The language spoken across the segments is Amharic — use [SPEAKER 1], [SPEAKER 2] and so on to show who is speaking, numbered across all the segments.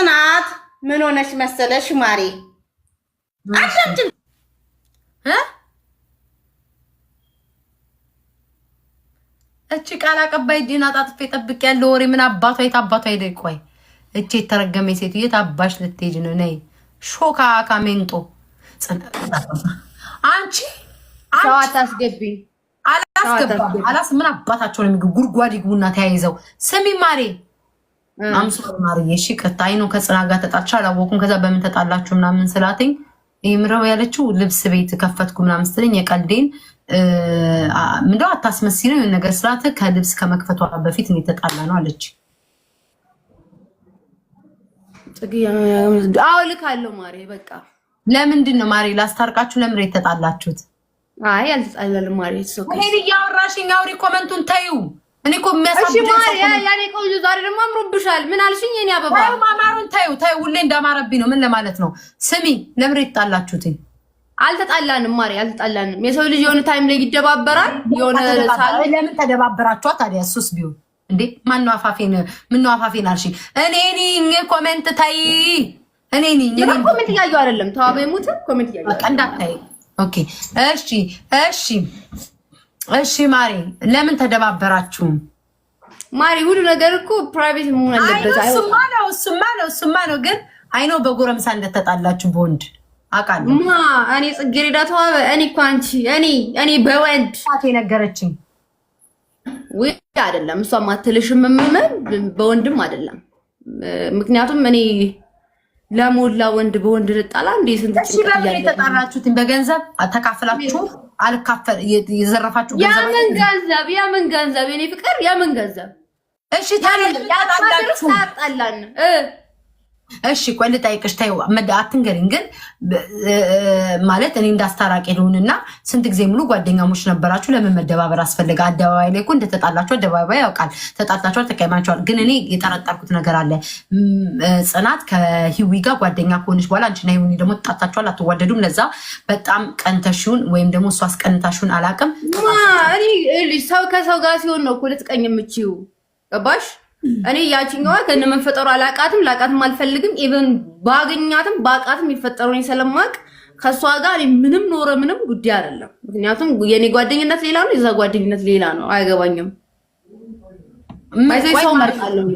[SPEAKER 1] ጽናት ምን ሆነሽ መሰለሽ ማሪ አዳምጪኝ
[SPEAKER 2] እቺ ቃል አቀባይ ዲና ጣጥፌ ጠብቅ ያለው ወሬ ምን አባቷ የታባቷ አይደል? ቆይ እቺ የተረገመ ሴት የታባሽ ልትሄጂ ነው? ነይ ሾካ ካሜንጦ አንቺ
[SPEAKER 1] ሰው አታስገቢኝ።
[SPEAKER 2] አላስ ምን አባታቸው ነው የሚገቡ? ጉድጓድ ይግቡና ተያይዘው። ስሚ ማሬ አምሶ ማሬ እሺ ቀጣይ ነው ከጽና ጋር ተጣልቻ አላወኩም። ከዛ በምን ተጣላችሁ ምናምን ስላትኝ ይምረው ያለችው ልብስ ቤት ከፈትኩ ምናምን ስትለኝ የቀልዴን ምንድነው አታስመስለው የሆነ ነገር ስላት ከልብስ ከመክፈቷ በፊት ነው የተጣላ ነው አለች።
[SPEAKER 1] አዎ ልካለሁ ማሬ በቃ
[SPEAKER 2] ለምንድን ነው ማሬ ላስታርቃችሁ? ለምን የተጣላችሁት?
[SPEAKER 1] አይ አልተጣላንም ማሬ ሶኬ
[SPEAKER 2] እኔ ያወራሽኝ አውሪ ኮመንቱን ታዩ። እኔ እኮ
[SPEAKER 1] እሺ ማሬ ያኔ ቆንጆ ዛሬ ደግሞ አምሮብሻል። ምን አልሽኝ? እኔ አበባ
[SPEAKER 2] ታዩ ማማሩን ታዩ ሁሌ እንዳማረብኝ ነው። ምን ለማለት ነው? ስሚ ለምን የተጣላችሁት?
[SPEAKER 1] አልተጣላንም ማሪ አልተጣላንም። የሰው ልጅ የሆነ ታይም ላይ ይደባበራል። የሆነ ሳለ
[SPEAKER 2] ለምን ተደባበራችሁ ታዲያ? እሱስ ቢሆን እንዴ ማነው አፋፌን አልሽ? እኔ ነኝ ኮሜንት ታይ እኔ ነኝ
[SPEAKER 1] ኮሜንት እያየሁ አይደለም። ተዋበይ ሙት ኮሜንት እያየሁ
[SPEAKER 2] በቃ እንዳታይ። ኦኬ እሺ ማሪ ለምን ተደባበራችሁ?
[SPEAKER 1] ማሪ ሁሉ ነገር እኮ ፕራይቬት መሆን አለበት።
[SPEAKER 2] እሱማ ነው ግን አይኖ በጎረምሳ እንደተጣላችሁ በወንድ አቃለሁ
[SPEAKER 1] እኔ ጽጌረዳ ተዋበ እኔ እኮ አንቺ እኔ በወንድ
[SPEAKER 2] ሳቴ ነገረችኝ።
[SPEAKER 1] ወይ አይደለም እሷ ማትልሽም በወንድም አይደለም። ምክንያቱም እኔ ለሞላ ወንድ በወንድ ልጣላ እንዴ? ስንት
[SPEAKER 2] ጭንቀት ያለ ተጣራችሁት? በገንዘብ ተካፍላችሁ አልካፈል የዘረፋችሁ
[SPEAKER 1] የምን ገንዘብ የኔ ፍቅር የምን ገንዘብ?
[SPEAKER 2] እሺ ታጣላችሁ
[SPEAKER 1] ታጣላን
[SPEAKER 2] እሺ ቆይ ልጠይቅሽ። ታዩ አትንገሪኝ ግን ማለት እኔ እንዳስታራቂ ልሁንና ስንት ጊዜ ሙሉ ጓደኛሞች ነበራችሁ? ለምን መደባበር አስፈልገ? አደባባይ ላይ እኮ እንደተጣላችሁ አደባባይ ያውቃል። ተጣልታችኋል፣ ተቀይማችኋል። ግን እኔ የጠረጠርኩት ነገር አለ። ጽናት ከሂዊ ጋር ጓደኛ ከሆነች በኋላ አንቺና ሂዊ ደግሞ ተጣልታችኋል፣ አትዋደዱም። ለዛ በጣም ቀንተሽውን ወይም ደግሞ እሱ አስቀንታሽውን አላውቅም።
[SPEAKER 1] እኔ ሰው ከሰው ጋር ሲሆን ነው እኮ ልትቀኝ የምችይው ገባሽ? እኔ ያቺኛዋ ከነ መንፈጠሩ አላቃትም ላቃትም አልፈልግም። ኢቭን ባገኛትም ባቃትም የሚፈጠረው እኔ ስለማቅ ከሷ ጋር ምንም ኖረ ምንም ጉዳይ አይደለም። ምክንያቱም የኔ ጓደኝነት ሌላ ነው፣ የዛ ጓደኝነት ሌላ ነው። አያገባኝም። ሰው መርጣለሁ።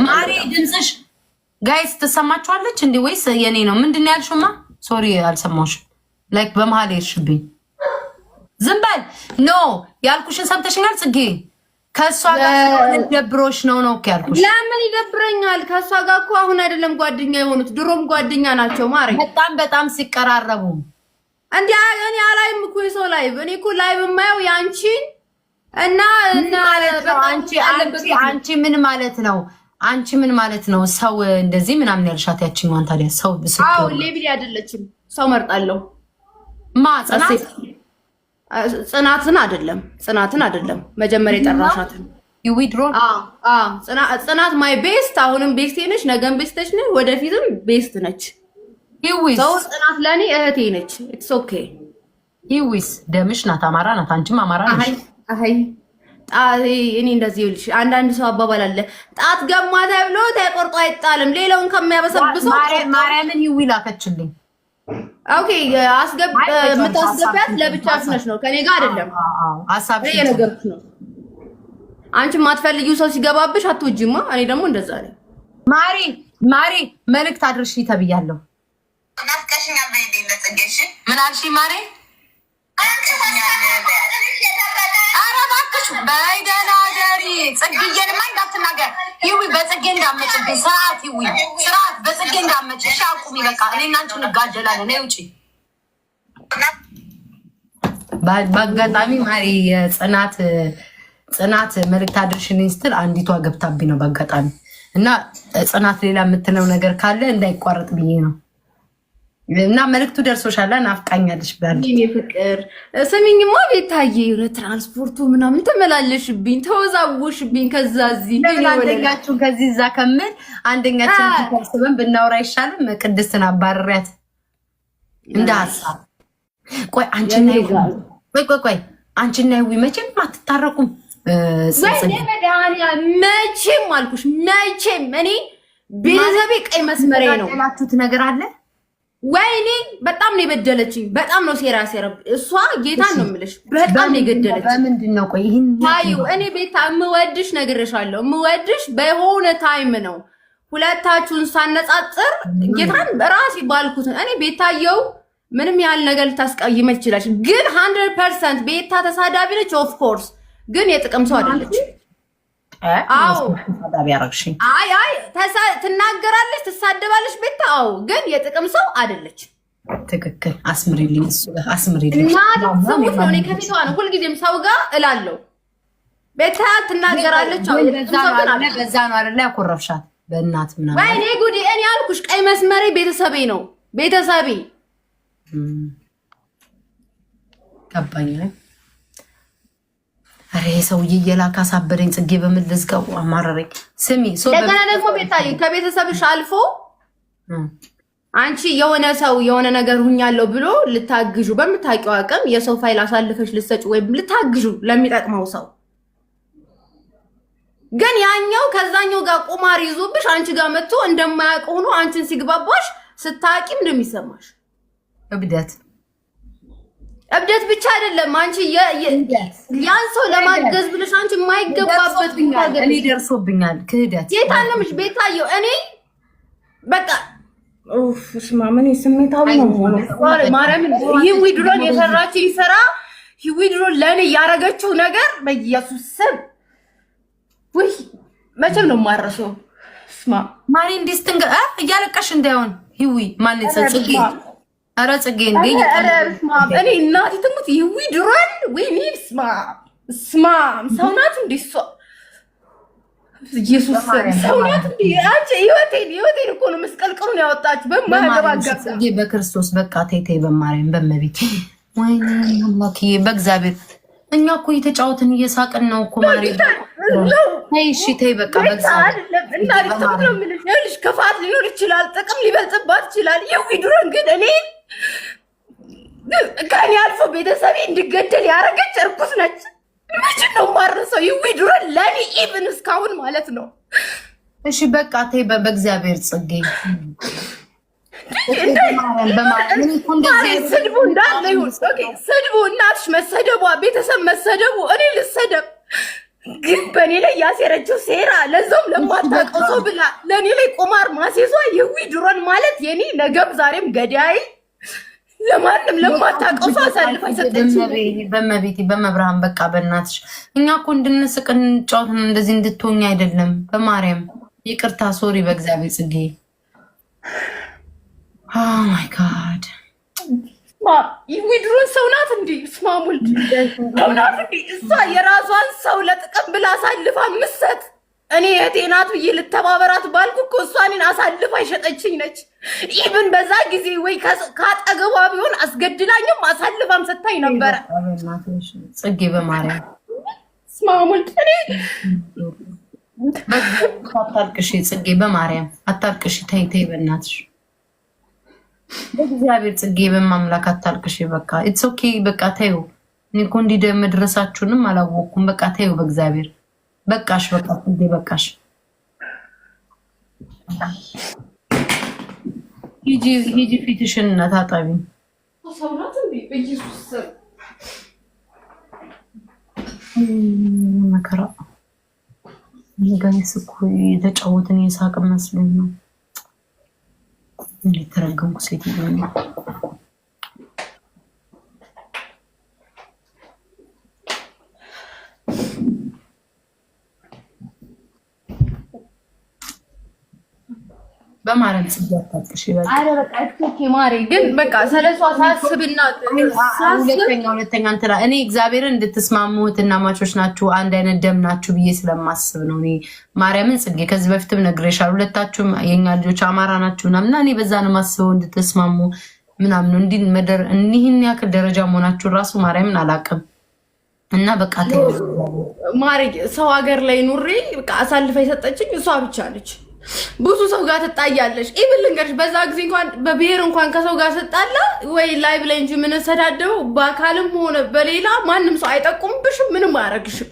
[SPEAKER 2] ማሪ ድምፅሽ ጋይስ ተሰማችኋለች እንዴ ወይስ የኔ ነው? ምንድነው ያልሽማ? ሶሪ አልሰማሁሽም። ላይክ በመሃል ይርሽብኝ። ዝም በል ኖ ያልኩሽን ሰምተሽኛል ጽጌ? ከሷ ጋር ደብሮሽ ነው ያልኩሽ።
[SPEAKER 1] ለምን ይደብረኛል? ከሷ ጋር እኮ አሁን አይደለም ጓደኛ የሆኑት ድሮም ጓደኛ ናቸው። ማሪ
[SPEAKER 2] በጣም ሲቀራረቡ
[SPEAKER 1] እንዴ እኔ አላይም እኮ የሰው ላይቭ። እኔ እኮ ላይቭ የማየው ያንቺን እና
[SPEAKER 2] አንቺ ምን ማለት ነው? አንቺ ምን ማለት ነው? ሰው እንደዚህ ምናምን ያልሻት ያቺኛዋን ታዲያ ሰው ብስኩ
[SPEAKER 1] አው ሌብሊ አይደለችም። ሰው መርጣለሁ ጽናትን አይደለም መጀመሪያ የጠራሻትን
[SPEAKER 2] ይዊድሮ
[SPEAKER 1] ጽናት ማይ ቤስት አሁንም ቤስት ነች፣ ነገም ቤስት ነች፣ ወደፊትም ቤስት ነች።
[SPEAKER 2] ይዊስ
[SPEAKER 1] ጽናት ለኔ እህቴ ነች። ኢትስ ኦኬ።
[SPEAKER 2] ይዊስ ደምሽ ናት፣ አማራ ናት፣ አንቺም አማራ ነሽ።
[SPEAKER 1] እኔ እንደዚህ ይልሽ አንዳንድ ሰው አባባል አለ፣ ጣት ገማ ተብሎ ተቆርጦ አይጣልም። ሌላውን ከሚያበሰብሰው
[SPEAKER 2] ማርያምን ይዊ ላከችልኝ።
[SPEAKER 1] ኦኬ የምታስገቢያት ለብቻሽ ነሽ ነው ከኔ ጋር አይደለም።
[SPEAKER 2] አሳብሽ
[SPEAKER 1] የነገርኩሽ ነው። አንቺ ማትፈልጊው ሰው ሲገባብሽ አትወጂማ። እኔ ደግሞ እንደዛ ነኝ።
[SPEAKER 2] ማሪ መልእክት አድርሺ ተብያለሁ።
[SPEAKER 3] ናፍቀሽኛል በይልኝ ጽጌሽ።
[SPEAKER 2] ምን አልሽ ማሪ? ኧረ እባክሽ በይ ደህና ደሪ። ጽጌዬንማ እንዳትናገር ይዊ በጽጌ እንዳመጭብኝ ስርዓት ይዊ ስርዓት በጽጌ እንዳመጭ እሺ አቁሚ በቃ። እኔና አንቺ እንጋደላለን። ነይ ውጪ። በአጋጣሚ ማሪ ጽናት መልእክት አድርሽልኝ ስትል አንዲቷ ገብታብኝ ነው በአጋጣሚ። እና ጽናት ሌላ የምትለው ነገር ካለ እንዳይቋረጥ ብዬ ነው። እና መልእክቱ ደርሶሻል ናፍቃኛለሽ ብላለች።
[SPEAKER 1] እኔ ፍቅር ስሚኝማ ቤታዬ ለትራንስፖርቱ ምናምን ተመላለሽብኝ ተወዛውሽብኝ። ከዛ እዚህ
[SPEAKER 2] አንደኛችሁን ከዚህ እዛ ከምል አንደኛችን ተሰብስበን ብናወራ አይሻልም? ቅድስትን አባረሪያት እንደ ሀሳብ። ቆይ አንቺና ይዊ መቼም አትታረቁም።
[SPEAKER 1] መቼም አልኩሽ መቼም እኔ ቤተሰቤ ቀይ መስመሬ ነው።
[SPEAKER 2] ያላችሁት ነገር አለ?
[SPEAKER 1] ወይኔ በጣም ነው የበደለችኝ። በጣም ነው ሴራ እሷ ጌታን ነው የምልሽ። በጣም ነው የገደለችኝ።
[SPEAKER 2] በምንድን ነው? ቆይ ይሄን
[SPEAKER 1] ታዩ እኔ ቤታ የምወድሽ ነግሬሻለሁ። የምወድሽ በሆነ ታይም ነው። ሁለታችሁን ሳነጻጽር ጌታን ራሴ ባልኩት እኔ ቤታየው ምንም ያህል ነገር ልታስቀይመ ትችላለች፣ ግን 100% ቤታ ተሳዳቢ ነች። ኦፍ ኮርስ ግን የጥቅም ሰው አይደለች። አዎ አይ ትናገራለች፣ ትሳደባለች ቤታ። አዎ ግን የጥቅም ሰው አይደለች።
[SPEAKER 2] ትክክል። አስምሪልኝ፣ እሱ አስምሪልኝ።
[SPEAKER 1] ሰሙት ነው። እኔ ከፊቷ ነው ሁልጊዜም ሰው ጋር እላለሁ። ቤታ ትናገራለች። አዎ
[SPEAKER 2] በዛ ነው አይደለ ያኮረፍሻት በእናት ምናምን።
[SPEAKER 1] ወይኔ ጉዲ! እኔ አልኩሽ ቀይ መስመሬ ቤተሰቤ ነው። ቤተሰቤ
[SPEAKER 2] ገባኝ። አሬ ሰውዬ እየላካ ሳበደኝ። ጽጌ በምን ልዝጋው? አማረረኝ። ስሚ
[SPEAKER 1] ለገና ደግሞ ቤታዬ ከቤተሰብሽ አልፎ አንቺ የሆነ ሰው የሆነ ነገር ሁኛለሁ ብሎ ልታግዡ በምታውቂው አቅም የሰው ፋይል አሳልፈሽ ልትሰጪ ወይም ልታግዡ ለሚጠቅመው ሰው ግን ያኛው ከዛኛው ጋር ቁማር ይዞብሽ አንቺ ጋር መጥቶ እንደማያውቅ ሆኖ አንቺን ሲግባባሽ ስታቂም እንደሚሰማሽ እብደት ብቻ አይደለም። አንቺ ያን ሰው ለማገዝ ብለሽ አንቺ የማይገባበት
[SPEAKER 2] እኔ ደርሶብኛል። ክህደት
[SPEAKER 1] የታነምሽ ቤታየው እኔ በቃ እስማ ምን ስሜታዊ ነው ማርያምን። ይሄ ድሮን የሰራችኝ ስራ ይሄ ድሮን ለኔ ያረገችው ነገር በኢየሱስ ስም ወይ መቼም ነው የማረሰው። እስማ
[SPEAKER 2] ማሪ እንዲስትንገ እያለቀሽ እንዳይሆን ይዊ ማን ጽጌ አረ ጽጌ እንዴ
[SPEAKER 1] እኔ እናቴ ትሙት ይዊ ድሮን ወይ ኒስማ እስማ ሰውናት እንዲሷ ኢየሱስ ሰውናት እንዴ አንቺ ህይወቴን እኮ ነው መስቀልቅሉን ያወጣችሁ በማያገባጋብ
[SPEAKER 2] ጽጌ በክርስቶስ በቃ ተይተይ በማርያም በመቤት ወይኔ አምላኬ በእግዚአብሔር እኛ እኮ እየተጫወትን እየሳቅን ነው እኮ ማሪ። ተይ እሺ ተይ በቃ በእግዚአብሔር
[SPEAKER 1] እና ልትምት ነው የምልሽ። ክፋት ሊኖር ይችላል፣ ጥቅም ሊበልጥባት ይችላል። ይዊ ድሮን ግን እኔ ከኔ አልፎ ቤተሰቤ እንዲገደል ያደረገች እርኩስ ነች። ምንድን ነው የማረሰው? ይዊ ድሮን ለእኔ ኢቭን እስካሁን ማለት ነው።
[SPEAKER 2] እሺ በቃ ተይ በእግዚአብሔር ጽጌ
[SPEAKER 1] ስድቡ እንዳለ ይሁን። ስድቡ እናትሽ መሰደቧ፣ ቤተሰብ መሰደቡ፣ እኔ ልሰደብ ግን በእኔ ላይ ያሴረችው ሴራ ለዛውም ለማታውቀው ሰው ብላ ለእኔ ላይ ቁማር ማሴዟ ይዊ ድሮን ማለት የኔ ነገም ዛሬም ገዳይ ለማንም ለማታውቀው ሰው አሳልፋ ሰጠች።
[SPEAKER 2] በመቤቴ በመብርሃን በቃ በእናትሽ እኛ እኮ እንድንስቅ እንጫወት ነው እንደዚህ እንድትሆኝ አይደለም። በማርያም ይቅርታ ሶሪ በእግዚአብሔር ጽጌ ማይ ጋድ
[SPEAKER 1] ይዊ ድሮን ሰው ናት እንዴ? ስማሙል ሰው ናት እንዴ? እሷ የራሷን ሰው ለጥቅም ብላ አሳልፋ ምሰጥ እኔ እህቴ ናት ብዬ ልተባበራት ባልኩ እኮ እሷ እኔን አሳልፋ የሸጠችኝ ነች። ኢቭን በዛ ጊዜ ወይ ካጠገቧ ቢሆን አስገድላኝም አሳልፋም ሰታኝ ነበረ።
[SPEAKER 2] ጽጌ በማርያም
[SPEAKER 1] ስማሙል እኔ
[SPEAKER 2] አታልቅሽ ጽጌ በማርያም አታልቅሽ። ተይ ተይ በእናትሽ በእግዚአብሔር ጽጌ በማምላክ አታልቅሽ። በቃ ኢትስ ኦኬ በቃ ተይው። እኔ እኮ እንዲህ መድረሳችሁንም አላወቅኩም። በቃ ተይው በእግዚአብሔር በቃሽ። በቃ ጽጌ በቃሽ። ሂጂ ፊትሽን ታጠቢ። መከራ ጋይስ እኮ የተጫወትን የሳቅ መስሎኝ ነው። እንዴት ተረገምኩ ሴትዮ ነው። በማርያም ጽጌ አታጥቅሽ ይበቃ።
[SPEAKER 1] አረ በቃ እኮ ማሪ ግን በቃ ስለሷ ሳስብና
[SPEAKER 2] ሁለተኛ እንትና እኔ እግዚአብሔርን እንድትስማሙት እና ማቾች ናችሁ አንድ አይነት ደም ናችሁ ብዬ ስለማስብ ነው። እኔ ማርያምን ጽጌ ከዚህ በፊትም ነግሬሻለሁ። ሁለታችሁም የኛ ልጆች አማራ ናችሁ ምናምን እና እኔ በዛ ነው ማስበው እንድትስማሙ ምናምን ነው። እንዲህን ያክል ደረጃ መሆናችሁ ራሱ ማርያምን አላውቅም። እና በቃ
[SPEAKER 1] ማሪ ሰው ሀገር ላይ ኑሬ በቃ አሳልፋ የሰጠችኝ እሷ ብቻ ነች። ብዙ ሰው ጋር ትጣያለሽ። ኢቭን ልንገርሽ በዛ ጊዜ እንኳን በብሔር እንኳን ከሰው ጋር ስጣላ ወይ ላይቭ ላይ እንጂ ምን ሰዳደው በአካልም ሆነ በሌላ ማንም ሰው አይጠቁምብሽም፣ ምንም አያረግሽም።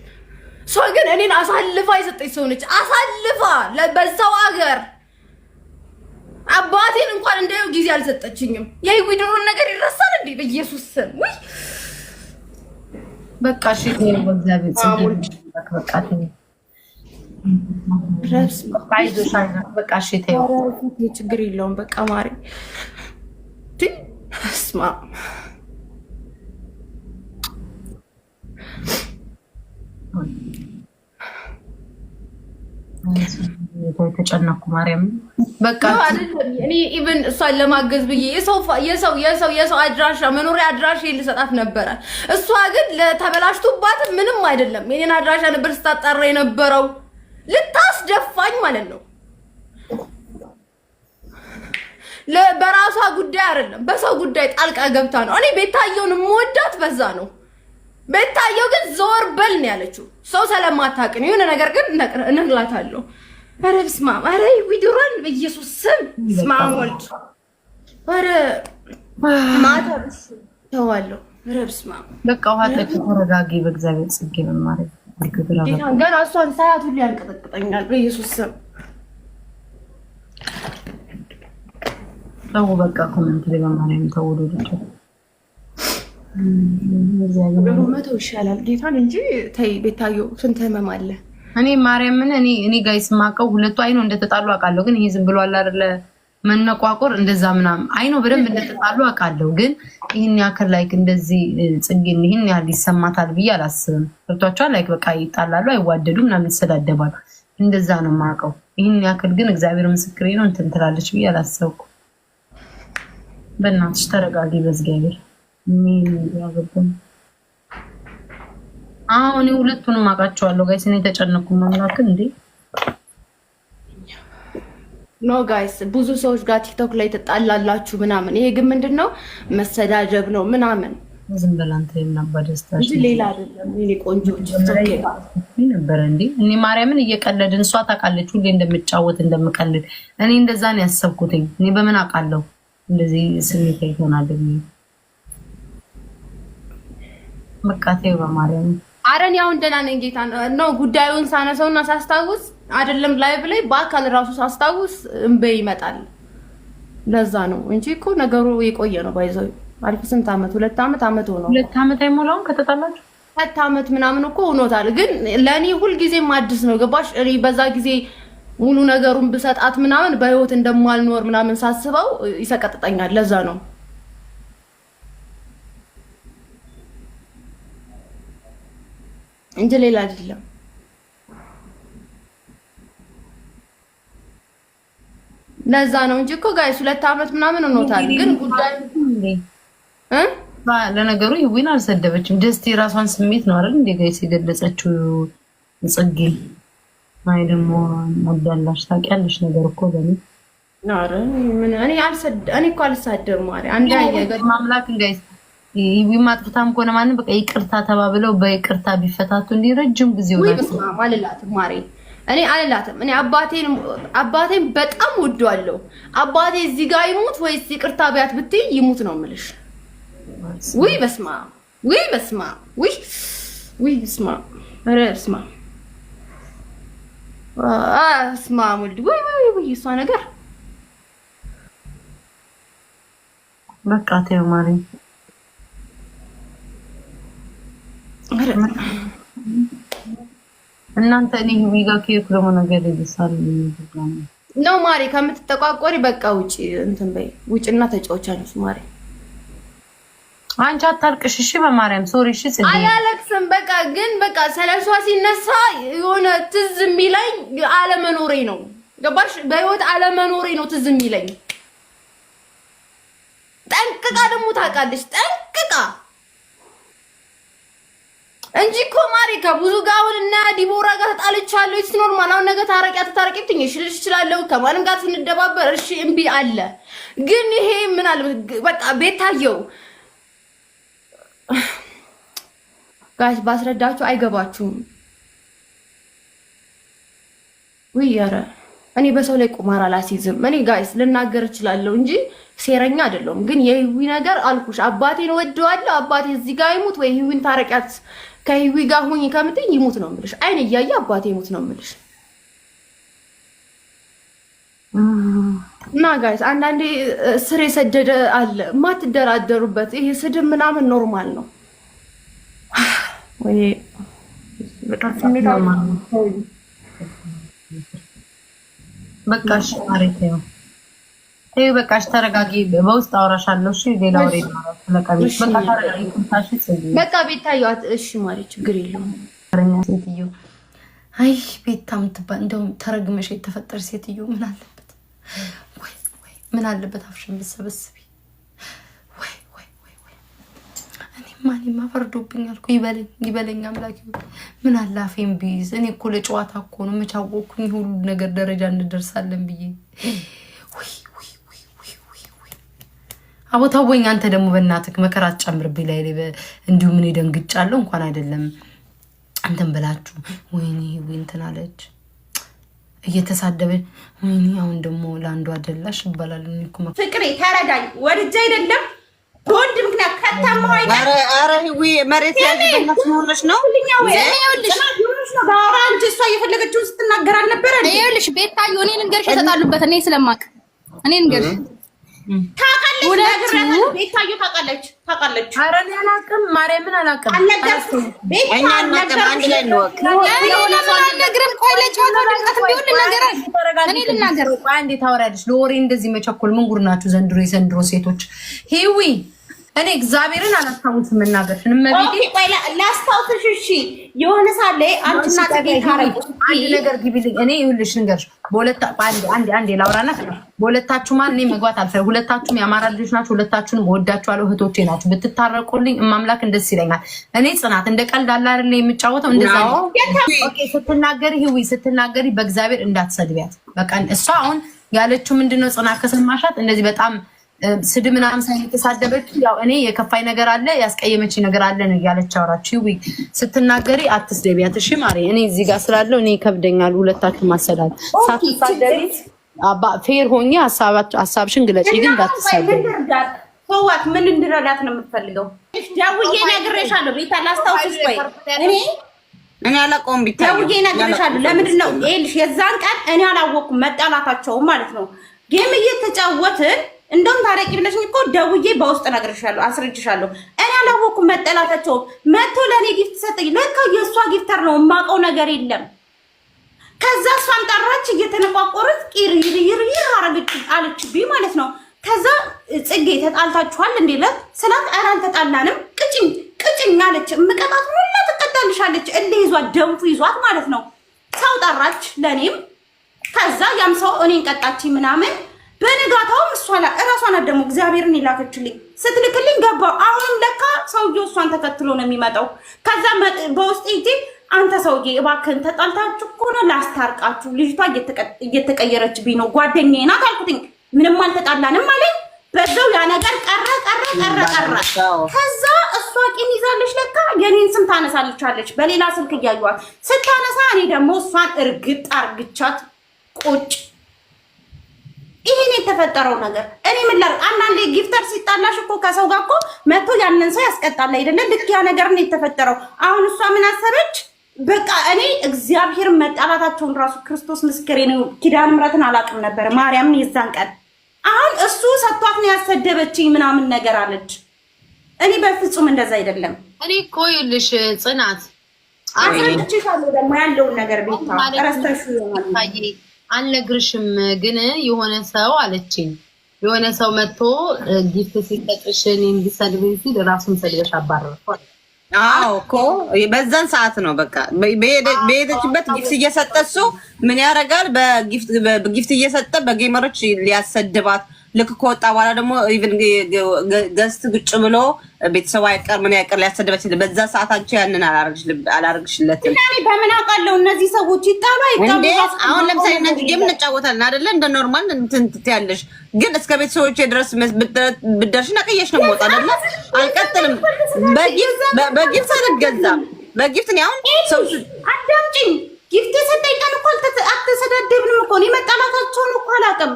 [SPEAKER 1] እሷ ግን እኔን አሳልፋ የሰጠች ሰው ነች። አሳልፋ በዛው ሀገር አባቴን እንኳን እንዳየው ጊዜ አልሰጠችኝም። የዊድሮን ነገር ይረሳል እንዴ? በኢየሱስ ስም ወይ
[SPEAKER 2] በቃ እሺ ተይው። በእግዚአብሔር ጽጌ በቃ ተይው።
[SPEAKER 1] ረስ
[SPEAKER 2] ባይዞሽ በቃ እሺ ተይው።
[SPEAKER 1] ችግር የለውም በቃ ማሪ ስማ
[SPEAKER 2] ተጨነኩ ማርያም በቃ
[SPEAKER 1] እኔ ኢቭን እሷን ለማገዝ ብዬ የሰው አድራሻ መኖሪያ አድራሻ ልሰጣት ነበረ። እሷ ግን ለተበላሽቶባት ምንም አይደለም የኔን አድራሻ ነበር ስታጣራ የነበረው ልታስደፋኝ ማለት ነው። በራሷ ጉዳይ አይደለም በሰው ጉዳይ ጣልቃ ገብታ ነው። እኔ ቤታየውን የምወዳት በዛ ነው። ቤታየው ግን ዞር በል ነው ያለችው። ሰው ስለማታውቅ ነው የሆነ ነገር ግን እነግላታለሁ። ኧረ በስመ አብ! ኧረ ዊድሮን በኢየሱስ ስም በስመ አብ ወልድ ኧረ ማተብስ ተዋለሁ። ኧረ በስመ አብ!
[SPEAKER 2] በቃ ውሃ ጠጪ ተረጋጊ። በእግዚአብሔር ጽጌ ምን ማለት
[SPEAKER 1] ገና እሷን ሳያት ሁሉ ያንቀጠቅጠኛል። በኢየሱስ ስም
[SPEAKER 2] ተው በቃ ኮሜንት ላይ በማርያም ተወዶዶች
[SPEAKER 1] መተው ይሻላል ጌታን እንጂ ተይ ቤታየው ስንት ህመም አለ።
[SPEAKER 2] እኔ ማርያምን እኔ ጋይስ ማቀው ሁለቱ አይኖ እንደተጣሉ አውቃለሁ። ግን ይሄ ዝም ብሎ አለ አይደለ መነቋቆር እንደዛ ምናምን አይኖ በደንብ እንደተጣሉ አውቃለሁ። ግን ይሄን ያክል ላይክ እንደዚህ ጽጌን ይሄን ያህል ይሰማታል ብዬ አላስብም። ወርቷቸዋል ላይክ በቃ ይጣላሉ፣ አይዋደዱም፣ ምናምን ይሰዳደባሉ። እንደዛ ነው ማቀው። ይሄን ያክል ግን እግዚአብሔር ምስክሬ ነው እንትን ትላለች ብዬ አላሰብኩም። በእናትሽ ተረጋጊ በእግዚአብሔር ምን ያገባኝ። አሁን ሁለቱንም አውቃቸዋለሁ ጋይስ። እኔ ተጨነኩ ማምላክ እንዴ
[SPEAKER 1] ኖ ጋይስ ብዙ ሰዎች ጋር ቲክቶክ ላይ ተጣላላችሁ ምናምን። ይሄ ግን ምንድነው መሰዳጀብ ነው ምናምን።
[SPEAKER 2] ዝም ብላንተ የምናባደስታሽ
[SPEAKER 1] እንጂ ሌላ አይደለም። እኔ ቆንጆች
[SPEAKER 2] ነበር እንዴ እኔ ማርያምን እየቀለድን እሷ ታውቃለች ሁሌ እንደምጫወት እንደምቀልድ። እኔ እንደዛ ነው ያሰብኩትኝ። እኔ በምን አውቃለሁ እንደዚህ ስሜት ይሆናል እንዴ? መቃተው በማርያም
[SPEAKER 1] አረን ያው እንደና ነኝ ጌታ ነው። ጉዳዩን ሳነሰውና ሳስታውስ አይደለም ላይቭ ላይ በአካል ራሱ ሳስታውስ እንበ ይመጣል። ለዛ ነው እንጂ እኮ ነገሩ የቆየ ነው። ባይዘው አልፍ ስንት አመት 2 አመት ሆኖ
[SPEAKER 2] 2 አመት አይሞላውም ከተጣላችሁ
[SPEAKER 1] 2 አመት ምናምን እኮ ሆኖታል። ግን ለኔ ሁሉ ጊዜም አዲስ ነው። ገባሽ? እኔ በዛ ጊዜ ሙሉ ነገሩን ብሰጣት ምናምን በህይወት እንደማልኖር ምናምን ሳስበው ይሰቀጥጠኛል። ለዛ ነው እንጂ ሌላ አይደለም። ለዛ ነው እንጂ እኮ ጋይስ 2 አመት ምናምን ሆኖታል። ግን ጉዳይ
[SPEAKER 2] ለነገሩ ይዊን አልሰደበችም። ጀስት የራሷን ስሜት ነው አይደል እንዴ ጋይስ የገለጸችው ጽጌ። ማይ ደግሞ ወዳላሽ ታውቂያለሽ ነገር እኮ በኔ
[SPEAKER 1] አረ ምን እኔ እኮ አልሳደብም ማሪ አንዴ ያየገ
[SPEAKER 2] ማምላክ ጋይስ ይዊ ማጥፍታም ኮነ ማንን በቃ ይቅርታ ተባብለው በይቅርታ ቢፈታቱ እንዲ ረጅም ጊዜ ሆነ
[SPEAKER 1] ማለት ማሪ እኔ አልላትም። እኔ አባቴን በጣም ወደዋለሁ። አባቴ እዚህ ጋር ይሙት ወይስ ይቅርታ ቢያት ብትይ ይሙት ነው የምልሽ። ውይ በስማ ውይ በስማ ኧረ በስማ አስማ ሙልድ ውይ እሷ ነገር
[SPEAKER 2] በቃ ተይው ማሪ። እናንተ እኔ ዊጋ ከየት ደግሞ ነገር ይብሳል
[SPEAKER 1] ነው ማሪ። ከምትጠቋቆሪ በቃ ውጪ እንትን በይ ውጪና ተጫወቻለሽ ማሪ።
[SPEAKER 2] አንቺ አታልቅሽ እሺ በማርያም ሶሪ እሺ ጽጌ
[SPEAKER 1] አላለቅስም። በቃ ግን በቃ ስለሷ ሲነሳ የሆነ ትዝ የሚለኝ አለመኖሬ ነው። ገባሽ? በህይወት አለመኖሬ ነው ትዝ የሚለኝ። ጠንቅቃ ደግሞ ታውቃለች ጠንቅቃ እንጂ እኮ ማሪ ከብዙ ጋር አሁንና ዲቦራ ጋር ተጣልቻለሁ። ኢትስ ኖርማል። አሁን ነገ ታረቂ ትንሽ ልጅ ይችላልው ከማንም ጋር ስንደባበር እሺ እምቢ አለ። ግን ይሄ ምን አለ በቃ ቤታየው ጋሽ ባስረዳችሁ አይገባችሁም። ወይ ኧረ እኔ በሰው ላይ ቁማር አላሲዝም። እኔ ጋይስ ልናገር እችላለሁ እንጂ ሴረኛ አይደለሁም። ግን የህዊ ነገር አልኩሽ አባቴን ወደዋለሁ። አባቴ እዚህ ጋር ይሙት ወይ ህዊን ታረቂያት ከህዊ ጋር ሁኚ ከምትኝ ይሙት ነው የምልሽ። አይን እያየ አባቴ ይሙት ነው የምልሽ። እና ጋይስ አንዳንዴ ስር የሰደደ አለ ማትደራደሩበት። ይሄ ስድብ ምናምን ኖርማል ነው ወይ? በጣም ስሜታዊ
[SPEAKER 2] በቃሽ ማሬት ነው። ይሄ በቃሽ፣ ተረጋጊ። በውስጥ አወራሻለሁ። እሺ ሌላ ወሬ ነው ስለቀምሽ። በቃ ተረጋጊ። ኩንታሽ
[SPEAKER 1] በቃ ቤታየዋት። እሺ ማሬ ችግር የለውም።
[SPEAKER 2] ሴትዮ አይ ቤታ የምትባል እንደውም ተረግመሽ የተፈጠር ሴትዮ ምን አለበት ወይ ምን አለበት አፍሽን ብትሰበስቢ ወይ እኔማ ፈርዶብኛል እኮ ይበለኝ አምላክ። ምን አለ አፌን ቢይዝ። እኔ እኮ ለጨዋታ እኮ ነው መቻወኩኝ ሁሉ ነገር ደረጃ እንደርሳለን ብዬ ወይ አቦታወኝ። አንተ ደግሞ በእናትህ መከራ አትጨምርብኝ ላይ እንዲሁ ምን ደንግጫለሁ እንኳን አይደለም አንተን ብላችሁ ወይኔ እንትን አለች እየተሳደበች ወይኔ አሁን ደግሞ ለአንዱ አደላሽ ይባላል።
[SPEAKER 4] ፍቅሬ ተረዳኝ። ወድጄ አይደለም በወንድ ምክንያት ከተማው አይደል?
[SPEAKER 5] ኧረ መሬት ያዝ በእናትሽ ነው
[SPEAKER 4] ባወራ እንጂ እሷ እየፈለገችውን ስትናገር አልነበረ?
[SPEAKER 6] ይኸውልሽ ቤታዬ እኔን እንገርሽ የተጣሉበት እኔ ስለማቅ እኔን እንገርሽ
[SPEAKER 4] ታውቃለች። ቤታዬ ታውቃለች።
[SPEAKER 2] ኧረ እኔ አላውቅም፣ ማርያምን አላውቅም።
[SPEAKER 5] እኛ እናውቅም። አንድ ላይ እንወቅ።
[SPEAKER 6] አልነግርም። ቆይ ለጨዋታ ድምቀት ቢሆን ልናገር እኔ ልናገር።
[SPEAKER 2] ቆይ አንዴ ታወሪያለሽ። ለወሬ እንደዚህ መቸኮል ምን ጉድ ናችሁ ዘንድሮ? የዘንድሮ ሴቶች ሂዊ እኔ እግዚአብሔርን አላስታውስም መናገርሽን እመቤቴ።
[SPEAKER 4] ቆይ ላስታውስሽ። እሺ የሆነ ሳለ አንቺና ጽጌ ታረቁ።
[SPEAKER 2] አንድ ነገር ግቢልኝ። እኔ ይኸውልሽ ልንገርሽ፣ አንዴ ላውራና በሁለታችሁ ማን እኔ መግባት አልፈልግም። ሁለታችሁም የአማራ ልጆች ናችሁ። ሁለታችሁንም እወዳችኋለሁ፣ እህቶቼ ናችሁ። ብትታረቁልኝ እማምላክ ደስ ይለኛል። እኔ ጽናት እንደ ቀልድ አለ አይደል የምጫወተው እንደዛ ነው። ኦኬ ስትናገሪ ሂዊ ስትናገሪ በእግዚአብሔር እንዳትሰድቢያት። በቃ እሷ አሁን ያለችው ምንድነው? ጽናት ከሰማሻት እንደዚህ በጣም ስድብ ምናምን ሳይሆን የተሳደበች ያው እኔ የከፋኝ ነገር አለ ያስቀየመች ነገር አለ ነው ያለች። አውራችሁ ሂዊ ስትናገሪ አትስደቢያት እሺ ማሪ። እኔ እዚህ ጋር ስላለው እኔ ከብደኛል። ሁለታችሁ ማሰዳል ሳትሳደቢ ፌር ሆኜ ሀሳብሽን ግለጪ፣ ግን እንዳትሳደቢ።
[SPEAKER 4] ሰዋት ምን እንድረዳት ነው የምትፈልገው? ደውዬ ነግሬሻለሁ። ቤታ ላስታውስሽ። ቆይ
[SPEAKER 5] እኔ አላውቀውም። ቤታ
[SPEAKER 4] ደውዬ ነግሬሻለሁ። ለምንድን ነው ይኸውልሽ፣ የዛን ቀን እኔ አላወኩም መጣላታቸውም ማለት ነው። ጌም እየተጫወትን እንደውም ታረቂ ብለሽኝ እኮ ደውዬ በውስጥ ነግሬሻለሁ፣ አስረጅሻለሁ። እኔ አላወኩም መጠላታቸው። መቶ ለእኔ ጊፍት ሰጠኝ። ለካ የእሷ ጊፍተር ነው፣ የማውቀው ነገር የለም። ከዛ እሷን ጠራች፣ እየተነቋቆረች ቂርይር አለችብኝ ማለት ነው። ከዛ ጽጌ ተጣልታችኋል እንዴ ለት ስላት ኧረ አልተጣላንም፣ ቅጭኝ አለች። ምቀጣት ሁላ ትቀጣልሻለች። እልህ ይዟት ደንፉ ይዟት ማለት ነው። ሰው ጠራች ለእኔም። ከዛ ያም ሰው እኔን ቀጣችኝ ምናምን። በነጋታውም እራሷን ደግሞ እግዚአብሔርን ይላከችልኝ። ስትልክልኝ ገባው። አሁንም ለካ ሰውዬው እሷን ተከትሎ ነው የሚመጣው። ከዛ በውስጥ ሂጂ አንተ ሰውዬ እባክህን ተጣልታችሁ እኮ ነው ላስታርቃችሁ፣ ልጅቷ እየተቀየረችብኝ ነው፣ ጓደኛዬ ናት አልኩትኝ። ምንም አልተጣላንም አለኝ። በዛው ያ ነገር ቀረ። ከዛ እሷ ቂም ይዛለች ለካ የኔን ስም ታነሳለቻለች። በሌላ ስልክ እያዩዋት ስታነሳ እኔ ደግሞ እሷን እርግጥ አርግቻት ቁጭ። ይሄን የተፈጠረው ነገር እኔ ምን ላድርግ? አንዳንዴ ጊፍተር ሲጣላሽ እኮ ከሰው ጋር እኮ መጥቶ ያንን ሰው ያስቀጣል አይደለ? ልክ ያ ነገር ነው የተፈጠረው። አሁን እሷ ምን አሰበች? በቃ እኔ እግዚአብሔር መጣላታቸውን ራሱ ክርስቶስ ምስክሬ ነው። ኪዳነ ምሕረትን አላውቅም ነበር ማርያምን የዛን ቀን። አሁን እሱ ሰጥቷት ነው ያሰደበችኝ ምናምን ነገር አለች። እኔ በፍጹም እንደዛ አይደለም።
[SPEAKER 2] እኔ እኮ ይኸውልሽ ጽናት
[SPEAKER 4] አስረድቼሻለሁ ደግሞ ያለውን ነገር ቤታ ረስተሽ ይሆናል
[SPEAKER 2] አልነግርሽም ግን የሆነ ሰው አለችኝ። የሆነ ሰው መጥቶ ጊፍት ሲሰጥሽ እንዲሰድብኝ ሲል ራሱን ሰድበሽ አባረርኩ።
[SPEAKER 5] አዎ እኮ በዛን ሰዓት ነው በቃ በሄደችበት ጊፍት እየሰጠ እሱ ምን ያደርጋል? በጊፍት እየሰጠ በጌመሮች ሊያሰድባት ልክ ከወጣ በኋላ ደግሞ ኢቭን ገስት ግጭ ብሎ ቤተሰቡ አይቀር ምን ያቀር ሊያሰደበች። በዛ ሰዓት አንቺ ያንን አላረግሽለትም።
[SPEAKER 4] እኔ በምን አውቃለሁ? እነዚህ ሰዎች ይጣሉ አይጣሉ?
[SPEAKER 5] አሁን ለምሳሌ እነዚህ ጌም እንጫወታለን አይደለ? እንደ ኖርማል እንትን ያለሽ ግን እስከ ቤተሰቦቼ ድረስ ብደርሽ ነቀየሽ ነው የምወጣ አይደለ? አልቀጥልም። በጊፍት አልገዛም። በጊፍት ነው አሁን ሰው
[SPEAKER 4] አዳምጪኝ። ጊፍት የሰጠኝ ቀን እኮ አልተሰዳደብንም እኮ ነው። መጣላታቸውን እኮ አላውቅም።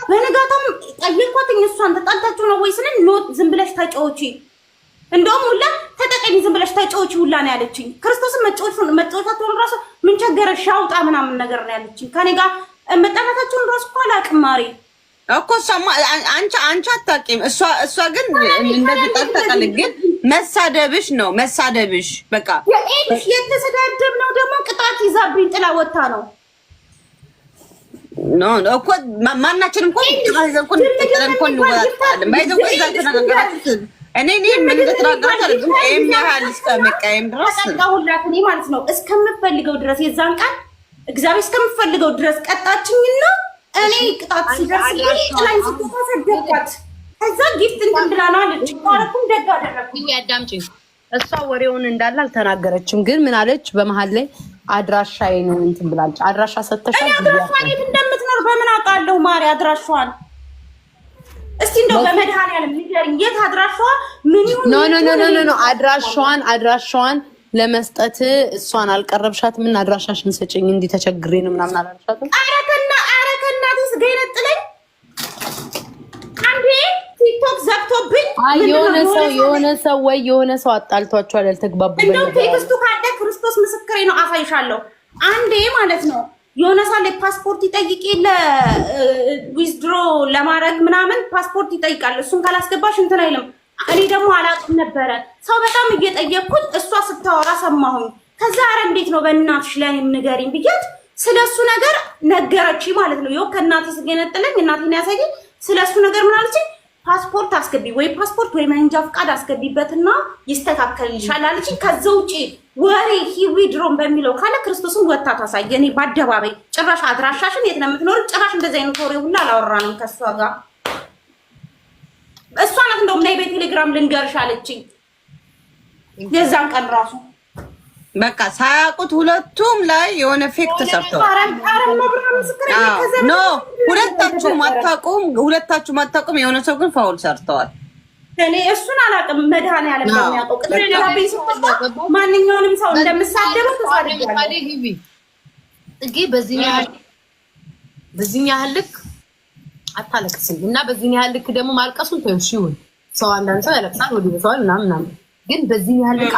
[SPEAKER 4] በነጋታም ጠየኳትኝ እሷን ተጣልታችሁ ነው ወይ ስንል ኖት ዝም ብለሽ ተጫወቺ፣ እንደውም ሁላ ተጠቀሚ ዝም ብለሽ ተጫወቺ ሁላ ነው ያለችኝ። ክርስቶስን መጫወታቱን ራሱ ምን ቸገረሽ አውጣ ምናምን ነገር ነው ያለችኝ። ከኔ ጋር መጣላታቸውን ራሱ እኮ አላውቅም ማሪ
[SPEAKER 5] እኮ እሷማ አንቺ አታውቂም። እሷ ግን እንደዚህ ጠርጠቀል ግን መሳደብሽ ነው መሳደብሽ። በቃ
[SPEAKER 4] የተሰዳደብ ነው ደግሞ ቅጣት ይዛብኝ ጥላ ወጣ ነው።
[SPEAKER 5] ኖ እኮ ማናችንም እኮ ይዘን እኮ እንወጣለን። ባይዘው እዛ ተናገራችሁ እኔ ምን እንደተናገራችሁ አይደለም። ያህል እስከመቀየም ድረስ
[SPEAKER 4] ቀጣሁላት እኔ ማለት ነው እስከምፈልገው ድረስ የዛን ቃል እግዚአብሔር እስከምፈልገው ድረስ ቀጣችኝና እኔ ቅጣት ሲደርስልኝ ጥላኝ ስትተሰደብኳት ከዛ ጊፍት እንትን ብላ ነው አለች። ማለትም ደግ አደረኩኝ።
[SPEAKER 2] ያዳምጪኝ። እሷ ወሬውን እንዳለ አልተናገረችም፣ ግን ምን አለች? በመሀል ላይ አድራሻዬን እንትን ብላለች። አድራሻ ሰጥተሻል?
[SPEAKER 4] አድራሻዋን የት እንደምትኖር በምን አውቃለሁ ማሪ? አድራሻዋን እስቲ እንደው በመድኃኒዓለም ንገሪኝ፣ የት አድራሻዋ? ምን ይሁን?
[SPEAKER 2] ኖ አድራሻዋን ለመስጠት እሷን አልቀረብሻት። ምን አድራሻሽን ስጭኝ፣ እንዲህ ተቸግሬ ነው ምናምን አላልሻትም?
[SPEAKER 4] ኧረ ከእናትህ ገይነጥለኝ አንዴ ቲክቶክ ዘግቶብኝ የሆነ ሰው አጣልቷቸዋል፣ ያልተግባቡበት። እንደው ቴክስቱ ካለ ክርስቶስ ምስክሬ ነው አሳይሻለሁ። አንዴ ማለት ነው የሆነ ሳለ ፓስፖርት ይጠይቅ ዊዝድሮ ለማድረግ ምናምን ፓስፖርት ይጠይቃል። እሱን ካላስገባሽ እንትን አይልም። እኔ ደግሞ አላውቅም ነበረ። ሰው በጣም እየጠየቅኩኝ እሷ ስታወራ ሰማሁኝ። ከዛ ኧረ እንዴት ነው በእናትሽ ለእኔም ንገሪኝ ብያት ስለሱ ነገር ነገረች ማለት ነው። ይኸው ከእናቴ ስገነጥለኝ እናቴን ያሳየኝ ስለሱ ነገር ምን አለችኝ? ፓስፖርት አስገቢ ወይ ፓስፖርት ወይ መንጃ ፍቃድ አስገቢበትና ይስተካከልልሻል አለችኝ። ከዛ ውጪ ወሬ ሂዊ ድሮም በሚለው ካለ ክርስቶስን ወጣ ታሳየ። እኔ በአደባባይ ጭራሽ አድራሻሽን የት ነው የምትኖር? ጭራሽ እንደዚህ አይነት ወሬ ሁላ አላወራንም ከሷ ጋር። እሷ ናት እንደውም ነይ በቴሌግራም ልንገርሽ አለችኝ የዛን ቀን ራሱ።
[SPEAKER 5] በቃ ሳያውቁት ሁለቱም ላይ የሆነ ፌክ ተሰርተዋል። ኖ ሁለታችሁም አታውቁም። የሆነ ሰው ግን ፋውል ሰርተዋል።
[SPEAKER 4] እኔ እሱን አላውቅም። መድኃኒዓለም የሚያውቀው ቅጥር ማንኛውንም ሰው እንደምሳደበው ተሳደባለሁ።
[SPEAKER 2] ጽጌ በዚህ ያህል ልክ አታለቅስም እና በዚህ ያህል ልክ ደግሞ ማልቀሱን ተይው። ይሁን ሰው አንዳንድ ሰው ያለቅሳል ወዲህ በሰዋል ምናምን፣ ግን በዚህ ያህል ልክ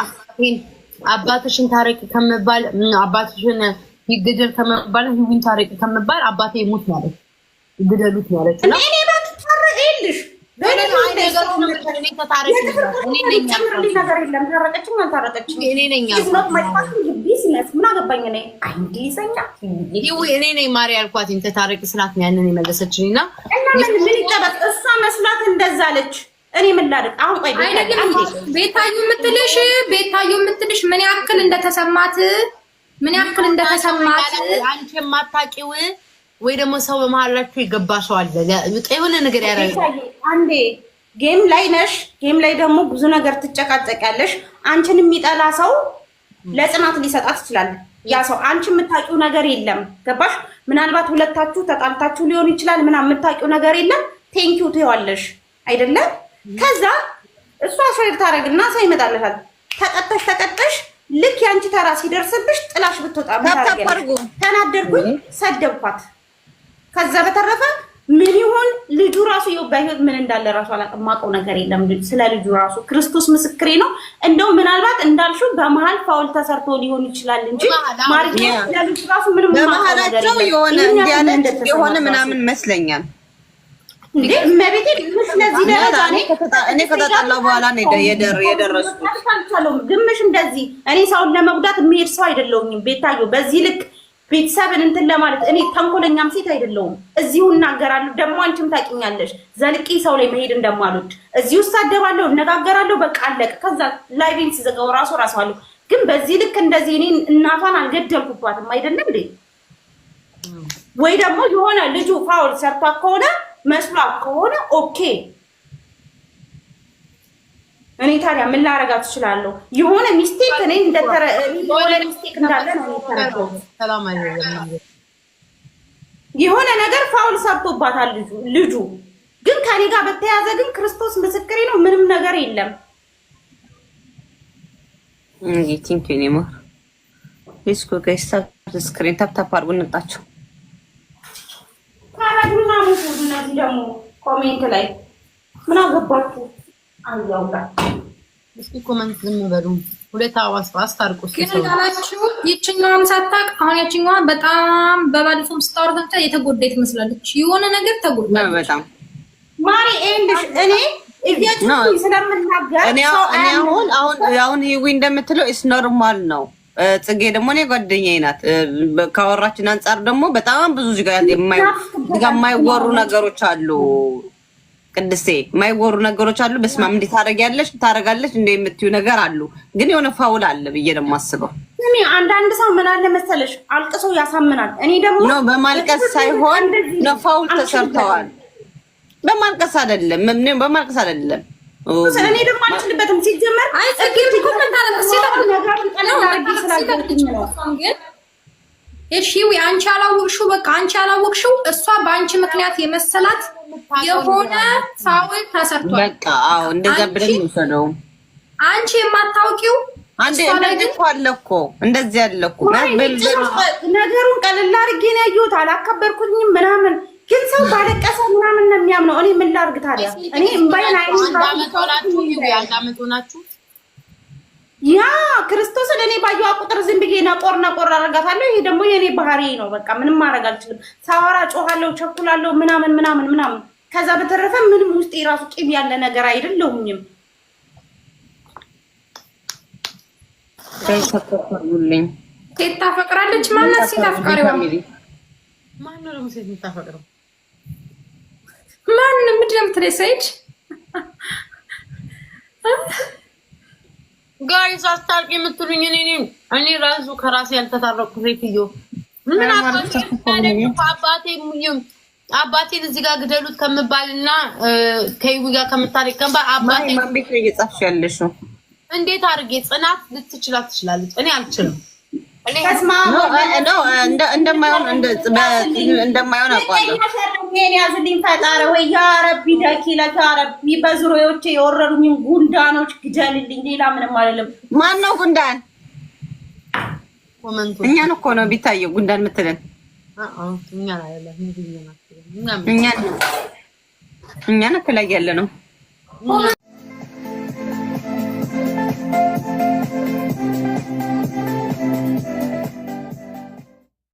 [SPEAKER 2] አባትሽን ታረቂ ከመባል አባትሽን ይገደል ከመባል ህዊን ታረቂ ከመባል አባቴ ይሞት ማለት ይገደሉት ማለት ነው።
[SPEAKER 4] እኔ ባትታረቂልሽ
[SPEAKER 2] እኔ ነኝ ማሪ ያልኳት ተታረቂ ስላት ያንን የመለሰችኝ እና
[SPEAKER 4] ምን ይጠበቅ እሷ መስላት እንደዛ አለች። እኔ ምን ላድርግ አሁን? ቆይ
[SPEAKER 1] ቤታዩ የምትልሽ ምን ያክል እንደተሰማት
[SPEAKER 2] አንቺ የማታውቂው ወይ ደግሞ ሰው በመሀላችሁ የገባ ሰው አለ የሆነ ነገር ያደርጋል።
[SPEAKER 4] አንዴ ጌም ላይ ነሽ፣ ጌም ላይ ደግሞ ብዙ ነገር ትጨቃጨቂያለሽ። አንቺን የሚጠላ ሰው ለጽናት ሊሰጣት ይችላል። ያ ሰው አንቺ የምታውቂው ነገር የለም። ገባሽ? ምናልባት ሁለታችሁ ተጣልታችሁ ሊሆን ይችላል። ምናምን የምታውቂው ነገር የለም። ቴንኪው ትይዋለሽ አይደለም? ከዛ እሷ ሼር ታረግና ሰው ይመጣልሻል። ተቀጠሽ ልክ ያንቺ ተራ ሲደርስብሽ ጥላሽ ብትወጣ ተናደርኩኝ፣ ሰደብኳት። ከዛ በተረፈ ምን ይሁን ልጁ ራሱ በህይወት ምን እንዳለ ራሱ አላውቅም፣ ነገር የለም ስለ ልጁ ራሱ ክርስቶስ ምስክሬ ነው። እንደው ምናልባት እንዳልሽው በመሀል ፋውል ተሰርቶ ሊሆን ይችላል እንጂ ማለት ነው ልጁ ራሱ ምንም
[SPEAKER 5] በመሀላቸው የሆነ ምናምን መስለኛል።
[SPEAKER 4] እንዴ መቤቴ ስለዚህ ደረጃ
[SPEAKER 5] እኔ ከተጣላው በኋላ ነው የደረስኩት።
[SPEAKER 4] ግምሽ እንደዚህ እኔ ሰውን ለመጉዳት የሚሄድ ሰው አይደለሁም። ቤታዩ በዚህ ልክ ቤተሰብን እንትን ለማለት እኔ ተንኮለኛም ሴት አይደለሁም። እዚሁ እናገራለሁ። ደግሞ አንቺም ታውቂኛለሽ ዘልቂ ሰው ላይ መሄድ እንደማልወድ። እዚሁ እሳደባለሁ፣ እነጋገራለሁ፣ በቃ አለቀ። ከዛ ላይቬን ሲዘጋው ራሱ ግን በዚህ ልክ እንደዚህ እኔ እናቷን አልገደልኩባትም አይደለም እንዴ? ወይ ደግሞ የሆነ ልጁ ፋውል ሰርቷ ከሆነ መስሏት ከሆነ ኦኬ። እኔ ታዲያ ምን ላረጋት እችላለሁ? የሆነ ሚስቴክ እኔ የሆነ ሚስቴክ እንዳለ ነው የተረዳሁት። የሆነ ነገር ፋውል ሰርቶባታል ልጁ። ግን ከኔ ጋር በተያያዘ ግን ክርስቶስ ምስክሬ ነው ምንም ነገር የለም።
[SPEAKER 5] ቲንክ ዩ ኔማ ዲስኮ ጋይስ ስክሪን ታፕ አድርጉ እንጣቸው።
[SPEAKER 4] ካራዱና ሙሉ እነዚህ ደግሞ ኮሜንት ላይ ምን አገባችሁ? አንያውጋ
[SPEAKER 2] እስኪ ኮሜንት ዝም በሉ። ሁለት አስታርቁስ
[SPEAKER 6] ግን እንዳላችሁ ይችኛዋም ሳታውቅ አሁን ያችኛዋ በጣም በባለፈው ስታወራ የተጎዳች ትመስላለች። የሆነ ነገር ተጎድታለች
[SPEAKER 5] በጣም
[SPEAKER 4] ማሪ ኤንድሽ እኔ እያችሁ ስለምናገር
[SPEAKER 5] አሁን ይዊ እንደምትለው ኢስ ኖርማል ነው። ጽጌ ደግሞ እኔ ጓደኛዬ ናት። ካወራችን አንጻር ደግሞ በጣም ብዙ እዚህ ጋር የማይወሩ ነገሮች አሉ። ቅድስቴ የማይወሩ ነገሮች አሉ። በስማም እንዴት ታረጋለች እንደ የምትዩ ነገር አሉ። ግን የሆነ ፋውል አለ ብዬ ደግሞ አስበው።
[SPEAKER 4] እኔ አንዳንድ ሰው ምን አለ መሰለሽ አልቅሶ ያሳምናል። እኔ ደግሞ
[SPEAKER 5] ነው በማልቀስ ሳይሆን ነው ፋውል ተሰርተዋል። በማልቀስ አይደለም
[SPEAKER 4] እኔ ደግሞ አልችልበትም። ሲጀመር
[SPEAKER 6] አይ ጽጌ እኮ ምንታለቅስ እሺ ወይ አንቺ አላወቅሽው፣ በቃ አንቺ አላወቅሽው። እሷ በአንቺ ምክንያት የመሰላት የሆነ ፋውል ተሰርቷል።
[SPEAKER 5] በቃ አዎ እንደዛ ብለን ነው
[SPEAKER 6] አንቺ የማታውቂው
[SPEAKER 5] አንዴ እንደዚህ ያለኩ
[SPEAKER 4] ነገሩን ቀለል አድርጌ ነው ያየሁት። አላከበርኩኝም ምናምን ግን ሰው ባለቀሰ ምናምን ነው የሚያምነው። እኔ ምን ላድርግ ታዲያ? እኔ እምባይን
[SPEAKER 2] ሆናችሁ
[SPEAKER 4] ያ ክርስቶስን እኔ ባየዋ ቁጥር ዝም ብዬ ነቆር አደርጋታለሁ። ይሄ ደግሞ የኔ ባህሪ ነው። በቃ ምንም ማድረግ አልችልም። ሳወራ ጮሃለሁ፣ ቸኩላለሁ ምናምን። ከዛ በተረፈ ምንም ውስጥ የራሱ ቂም ያለ ነገር አይደለሁኝም።
[SPEAKER 6] ሴት ታፈቅራለች ማለት ሴት አፍቃሪዋ
[SPEAKER 2] ማነው ነው ሴት የምታፈቅረው?
[SPEAKER 6] ማን ምንድን ነው የምትለኝ? ሰይድ
[SPEAKER 2] ጋይስ አስታርቂ የምትሉኝ እኔ ራሱ ከራሴ ያልተታረቁ ሴትዮ ምን አባቴን እዚህ ጋር ግደሉት ከምባልና ከይዊ ጋር ከምታረቅ አባቴ
[SPEAKER 5] ማን ቤት ነው እየጻፍሽ ያለሽው?
[SPEAKER 2] እንዴት አድርጌ ጽናት ልትችላት ትችላለች፣ እኔ አልችልም። እንደማይሆን አውቃለሁ።
[SPEAKER 4] ያዝልኝ ፈጣሪ ወይ ያ ረቢ ደኪለታ ረቢ በዙሪያዎቼ የወረዱኝ ጉንዳኖች ግደልልኝ። ሌላ ምንም አይደለም።
[SPEAKER 5] ማን ነው ጉንዳን? እኛን እኮ ነው ቢታየው ጉንዳን የምትለን። እኛን ከላይ ያለ ነው።